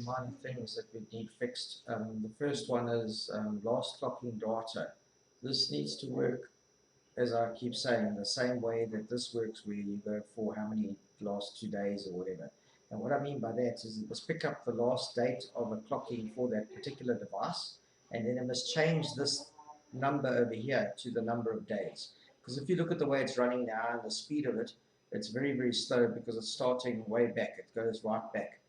few minor things that we need fixed. The first one is last clocking data. This needs to work, as I keep saying, the same way that this works, where you go for how many last 2 days or whatever. And what I mean by that is it must pick up the last date of a clocking for that particular device, and then it must change this number over here to the number of days. Because if you look at the way it's running now and the speed of it, it's very, very slow because it's starting way back. It goes right back.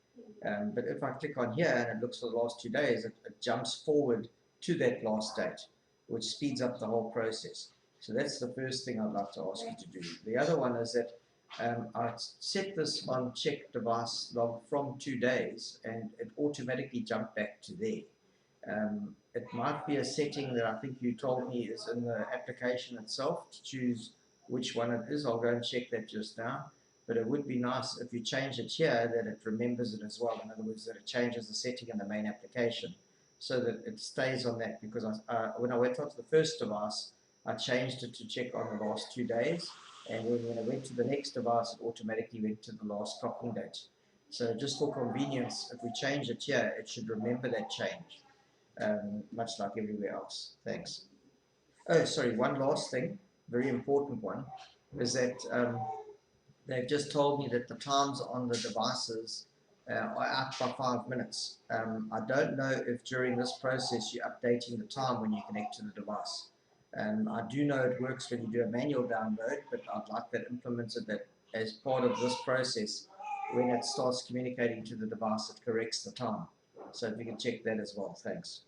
But if I click on here and it looks for the last 2 days, it jumps forward to that last date, which speeds up the whole process. So that's the first thing I'd like to ask you to do. The other one is that I set this on check device log from 2 days, and it automatically jumped back to there. It might be a setting that I think you told me is in the application itself to choose which one it is. I'll go and check that just now. But it would be nice if you change it here that it remembers it as well. In other words, that it changes the setting in the main application so that it stays on that. Because when I went onto the first device, I changed it to check on the last 2 days. And then when I went to the next device, it automatically went to the last clocking date. So just for convenience, if we change it here, it should remember that change, much like everywhere else. Thanks. Oh, sorry, one last thing, very important one, is that they've just told me that the times on the devices are out by 5 minutes. I don't know if during this process you're updating the time when you connect to the device. I do know it works when you do a manual download, but I'd like that implemented that as part of this process, when it starts communicating to the device, it corrects the time. So if you can check that as well, thanks.